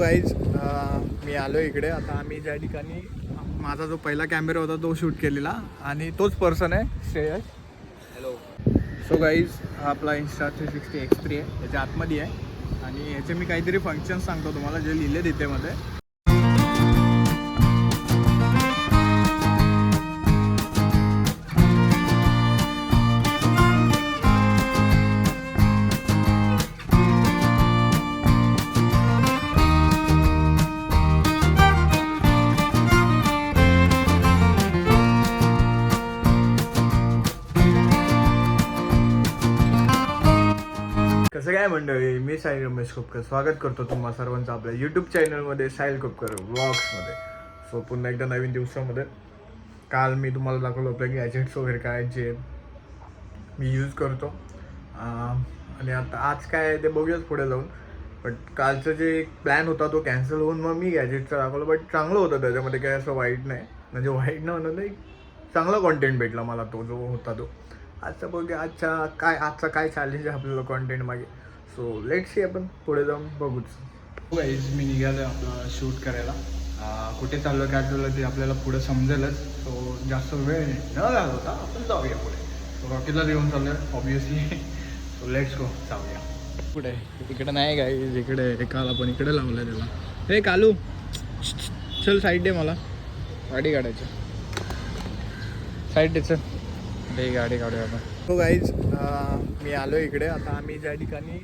Guys मी आलो इकडे. आता आम्ही ज्या ठिकाणी माझा जो पहिला कॅमेरा होता तो शूट केलेला आणि तोच पर्सन आहे श्रेयस. हॅलो. सो गाईज हा आपला Insta360 X3 आहे, याच्या आतमध्ये आहे आणि याचे मी काहीतरी फंक्शन्स सांगतो तुम्हाला जे लिहिले तिथे मध्ये. कसं काय मंडळी, मी साहिल रमेश खोपकर स्वागत करतो तुम्हा सर्वांचं आपल्या यूट्यूब चॅनलमध्ये, साहिल खोपकर व्लॉग्समध्ये. सो पुन्हा एकदा नवीन दिवसामध्ये. काल मी तुम्हाला दाखवलं होतं की गॅजेट्स वगैरे काय जे मी यूज करतो आणि आता आज काय आहे ते बघूयाच पुढे जाऊन. बट कालचं जे एक प्लॅन होता तो कॅन्सल होऊन मग मी गॅजेटचं दाखवलं. बट चांगलं होतं, त्याच्यामध्ये काय असं वाईट नाही, म्हणजे वाईट न म्हणून एक चांगला कॉन्टेंट भेटला मला तो जो होता तो. आजचा बघूया आजचा काय चॅलेंज आहे आपल्याला कॉन्टेंट मागे. सो लेट्स सी, आपण पुढे जाऊन बघूच. गाईज मी निघालो आपलं शूट करायला. कुठे चाललो काय चाललं ते आपल्याला पुढे समजेलच. सो जास्त वेळ न घालवता आपण जाऊया पुढे. सो रॉकीला येऊन चाललो आहे ऑब्विसली. सो लेट्स गो, जाऊया पुढे. इकडे नाही गाईज, इकडे काल आपण इकडे लावलं आहे त्याला. हे कालू चल साईड दे, मला गाडी काढायची. साईड दे चल, ते गाडी काढूया आपण. हो गाईज मी आलो इकडे. आता आम्ही ज्या ठिकाणी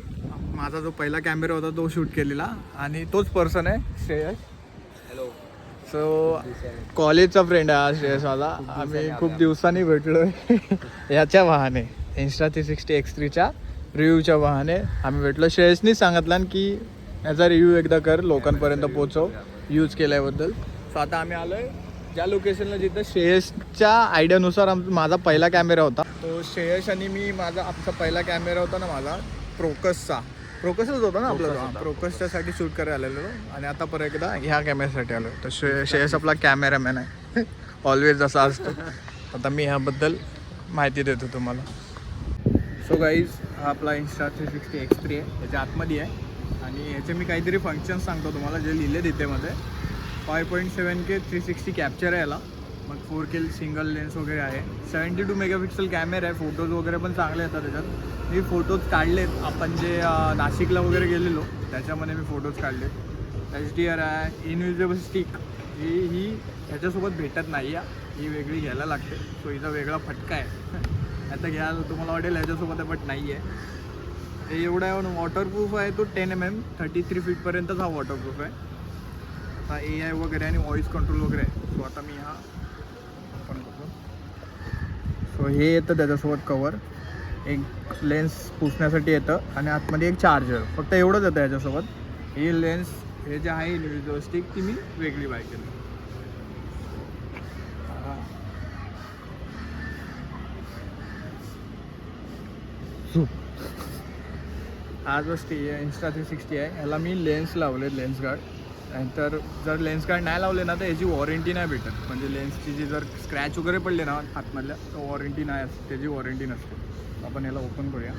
माझा जो पहिला कॅमेरा होता तो शूट केलेला आणि तोच पर्सन आहे श्रेयस. हॅलो. सो कॉलेजचा फ्रेंड आहे हा श्रेयसवाला. आम्ही खूप दिवसांनी भेटलो याच्या वाहने, Insta360 X3च्या रिव्ह्यूच्या वाहने आम्ही भेटलो. श्रेयसनीच सांगितलं की याचा रिव्ह्यू एकदा कर, लोकांपर्यंत पोचव यूज केल्याबद्दल. सो आता आम्ही आलो आहे ज्या लोकेशनला जिथं श्रेयसच्या आयडियानुसार माझा पहिला कॅमेरा होता. तो श्रेयस आणि मी आमचा पहिला कॅमेरा होता ना माझा प्रोकसच होता ना आपला. प्रोकसच्यासाठी शूट करायला आलेलो आणि आता परत एकदा ह्या कॅमेऱ्यासाठी आलो. तर श्रेयस आपला कॅमेरामॅन आहे ऑलवेज असा असतो. आता मी ह्याबद्दल माहिती देतो तुम्हाला. सो गाईज हा आपला Insta360 X3 आहे, याच्या आतमध्ये आहे आणि याचे मी काहीतरी फंक्शन्स सांगतो तुम्हाला जे लिहिले तिथे मध्ये. 5.7K 360 कॅप्चर आहे याला. मग 4K सिंगल लेन्स वगैरे आहे. 72 मेगापिक्सल कॅमेरा आहे. फोटोज वगैरे पण चांगले येतात त्याच्यात. मी फोटोज काढलेत, आपण जे नाशिकला वगैरे गेलेलो त्याच्यामध्ये मी फोटोज काढलेत. HDR आहे. इनयुजेबल स्टिक ही ह्याच्यासोबत भेटत नाही आहे, ही वेगळी घ्यायला लागते. सो हिचा वेगळा फटका आहे. आता घ्यायला तुम्हाला वाटेल ह्याच्यासोबत आहे, बट नाही आहे. हे एवढा आहे वॉटरप्रूफ आहे तो. 10mm 33 फीटपर्यंतच हा वॉटरप्रूफ आहे. आता AI वगैरे आणि व्हॉइस कंट्रोल वगैरे आहे. सो आता मी हा ओपन करतो. सो हे येतं त्याच्यासोबत कवर, एक लेन्स पुसण्यासाठी येतं आणि आतमध्ये एक चार्जर, फक्त एवढंच येतं याच्यासोबत. ही लेन्स हे जे आहे इनयुजेबल स्टिक ती मी वेगळी बाय केली. हा जो Insta360 आहे ह्याला मी लेन्स लावले, लेन्स गार्ड. नाहीतर जर लेन्स गार्ड नाही लावले ना तर याची वॉरंटी नाही भेटत. म्हणजे लेन्सची जी जर स्क्रॅच वगैरे पडले ना आतमधल्या तर वॉरंटी नाही असते, त्याची वॉरंटी नसते. आपण याला ओपन करूया.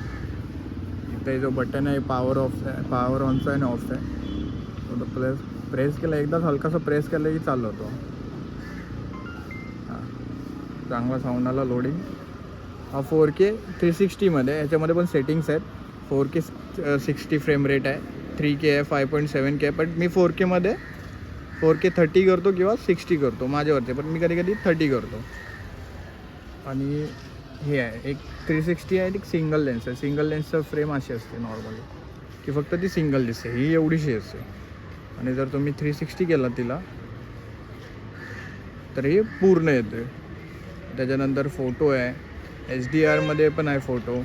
इथे जो बटन आहे पॉवर ऑफचा आहे, पॉवर ऑनचा आहे आणि ऑफचा आहे. तो प्रेस केला, एकदाच हलकासा प्रेस केला की चालू होतो. हां, चांगला साऊंड आला. लोडिंग. हा 4K 360मध्ये, याच्यामध्ये पण सेटिंग्स आहेत. 4K 60 फ्रेम रेट आहे, 3K आहे, 5.7K आहे. पण मी 4Kमध्ये 4K 30 करतो किंवा 60 करतो, माझ्यावरती. पण मी कधी कधी 30 करतो. आणि हे आहे एक 360 आहे, एक सिंगल लेन्स आहे. सिंगल लेन्सचं फ्रेम अशी असते नॉर्मली की फक्त ती सिंगल दिसते, ही एवढीशी असते. आणि जर तुम्ही 360 केला तिला तर हे पूर्ण येते. त्याच्यानंतर फोटो आहे, HDRमध्ये पण आहे फोटो.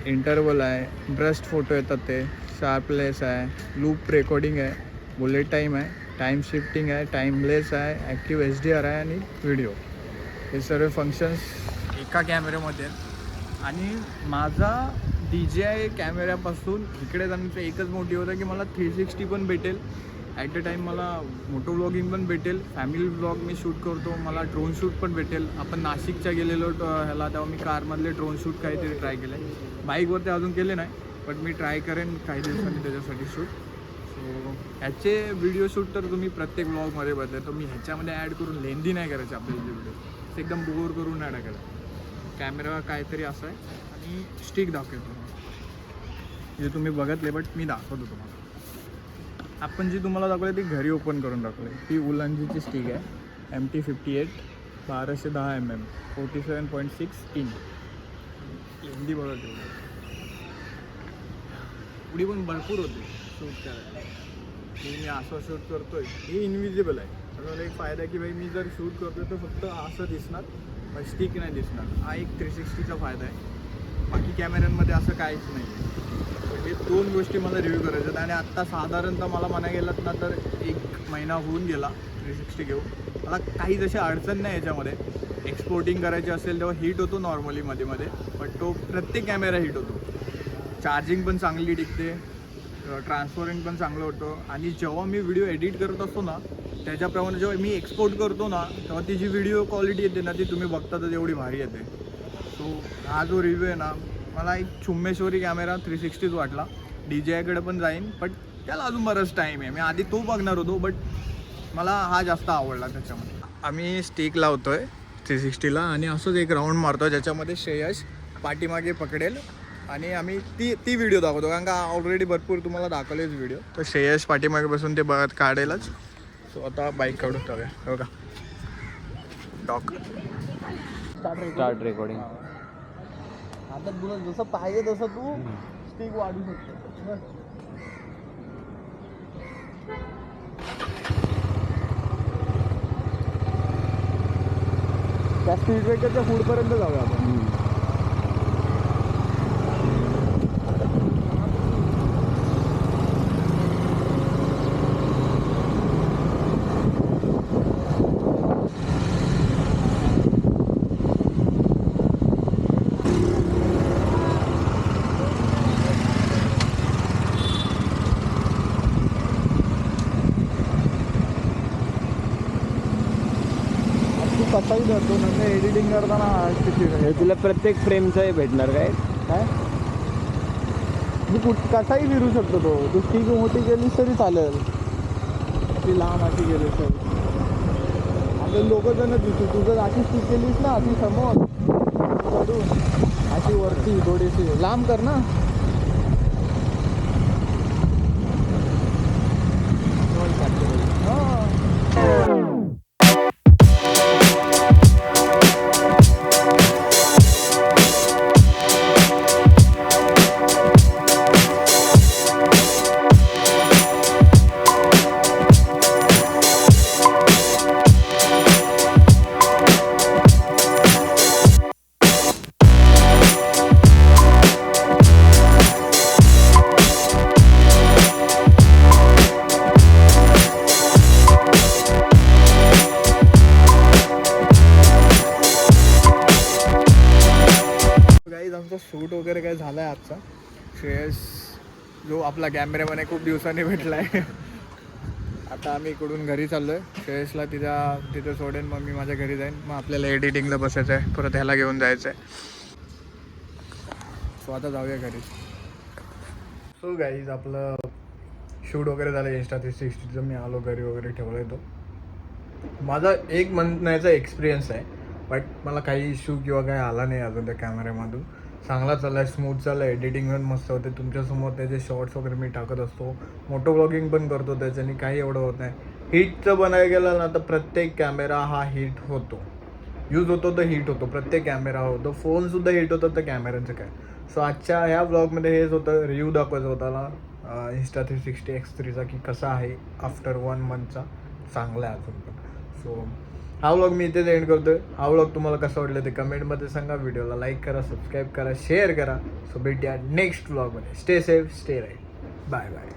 इंटरवल आहे, ब्रस्ट फोटो येतात ते, शार्पलेस आहे, लूप रेकॉर्डिंग आहे, बुलेट टाईम आहे, टाईम शिफ्टिंग आहे, टाईमलेस आहे, ॲक्टिव्ह HDR आहे आणि व्हिडिओ. हे सर्व फंक्शन्स एका कॅमेऱ्यामध्ये आहेत. आणि माझा DJI कॅमेऱ्यापासून इकडे जाण्याचं एकच मोटिव्ह होतं की मला 360 पण भेटेल, ॲट अ टाईम मला मोटो व्लॉगिंग पण भेटेल, फॅमिली व्लॉग मी शूट करतो, मला ड्रोन शूट पण भेटेल. आपण नाशिकच्या गेलेलो ह्याला, तेव्हा मी कारमधले ड्रोन शूट काहीतरी ट्राय केलं आहे. बाईकवरती अजून केले नाही, बट मी ट्राय करेन काही दिवसांनी त्याच्यासाठी शूट. सो ह्याचे व्हिडिओ शूट तर तुम्ही प्रत्येक ब्लॉगमध्ये बघताय, तर मी ह्याच्यामध्ये ॲड करून लेंदी नाही करायचे आपले व्हिडिओ, ते एकदम बोर करून नाही टाकायचं. कॅमेरा काहीतरी असं आहे आणि स्टिक दाखवतो जे तुम्ही बघतले, बट मी दाखवतो तुम्हाला. आपण जी तुम्हाला दाखवली ती घरी ओपन करून दाखवली. ती उलंजीची स्टिक आहे, MT58 1210 mm 47.6 इंच. लेंदी बघा तेवढी, पुढी पण भरपूर होते शूट करायला. मी असं शूट करतोय, ही इनविजिबल आहे. त्याचा एक फायदा आहे की भाई मी जर शूट करतोय तर फक्त असं दिसणार, पण स्टिक नाही दिसणार. हा एक 360चा फायदा आहे. बाकी कॅमेऱ्यांमध्ये असं काहीच नाही आहे. हे दोन गोष्टी मला रिव्ह्यू करायच्या आहेत. आणि आत्ता साधारणतः मला म्हणा गेलात ना तर 1 महिना होऊन गेला 360 घेऊन. मला काहीच अशी अडचण नाही याच्यामध्ये. एक्सपोर्टिंग करायची असेल तेव्हा हीट होतो नॉर्मली मध्ये मध्ये, पण तो प्रत्येक कॅमेरा हीट होतो. चार्जिंग पण चांगली टिकते, ट्रान्सपरंट पण चांगलं होतं. आणि जेव्हा मी व्हिडिओ एडिट करत असतो ना, त्याच्याप्रमाणे जेव्हा मी एक्सपोर्ट करतो ना, तेव्हा ती जी व्हिडिओ क्वालिटी येते ना ती तुम्ही बघता तर एवढी भारी येते. सो हा जो रिव्ह्यू आहे ना, मला एक चुम्मेश्वरी कॅमेरा 360 वाटला. DJIकडे पण जाईन, बट त्याला अजून बरंच टाईम आहे. मी आधी तो बघणार होतो, बट मला हा जास्त आवडला त्याच्यामध्ये. आम्ही स्टिक लावतोय 360ला आणि असंच एक राऊंड मारतो ज्याच्यामध्ये श्रेयश पाठीमागे पकडेल आणि आम्ही ती व्हिडिओ दाखवतो, कारण का ऑलरेडी भरपूर तुम्हाला दाखवलेच व्हिडिओ. तर श्रेयश पाठीमागे बसून ते बघत काढेलच. सो आता बाईक काढून टाकूया. हो का, डॉक स्टार्ट रेकॉर्डिंग. आता तुला जसं पाहिजे तसं तू स्टिक वाढू शकतो. त्या स्पीड ब्रेकरच्या पुढपर्यंत जाऊया आपण. कसाही धरतो म्हणजे एडिटिंग करताना हे तुला प्रत्येक फ्रेमचं भेटणार काय काय मी कसाही फिरू शकतो तो. तू स्टिक मोठी गेलीस तरी चालेल, ती लांब अशी गेलीस तरी. आपले लोक जण दिसू, तुझं अशी स्टिक केलीस ना अशी समोर चढून अशी वरती थोडीशी लांब कर ना. आमचा शूट वगैरे काय झाला आहे आजचा. श्रेयस जो आपला कॅमेरामॅन आहे खूप दिवसांनी भेटला आहे. आता आम्ही इकडून घरी चाललो आहे. श्रेयसला तिथं सोडेन, मग मी माझ्या घरी जाईन. मग आपल्याला एडिटिंगला बसायचं आहे, परत ह्याला घेऊन जायचं आहे. सो आता जाऊया घरी. सो गाईज आपलं शूट वगैरे झालं इंस्टा 360चं. मी आलो घरी वगैरे ठेवलं आहे. तो माझा एक महिन्याचा एक्सपिरियन्स आहे, बट मला काही इश्यू किंवा काही आला नाही अजून त्या कॅमेऱ्यामधून. चांगला चालला आहे, स्मूथ चालला आहे, एडिटिंग पण मस्त होते. तुमच्यासमोर त्याचे शॉर्ट्स वगैरे मी टाकत असतो, मोटो ब्लॉगिंग पण करतो त्याच्याने, काही एवढं होत नाही. हीटचं बनायला गेलं ना तर प्रत्येक कॅमेरा हा हीट होतो, यूज होतो तर हीट होतो, प्रत्येक कॅमेरा होतो. फोनसुद्धा हीट होतं तर कॅमेऱ्यांचं काय. सो आजच्या ह्या ब्लॉगमध्ये हेच होतं, रिव्ह्यू दाखवायचं होता ना इंस्टा 360 X3चा की कसा आहे आफ्टर 1 मंथचा. चांगला आहे अजून पण. सो हा व्लॉग मी इथेच एंड करतोय. हा व्लॉग तुम्हाला कसं वाटलं ते कमेंटमध्ये सांगा. व्हिडिओला लाईक करा, सबस्क्राईब करा, शेअर करा. सो भेटूया नेक्स्ट व्लॉगमध्ये. Stay safe, stay right. Bye bye.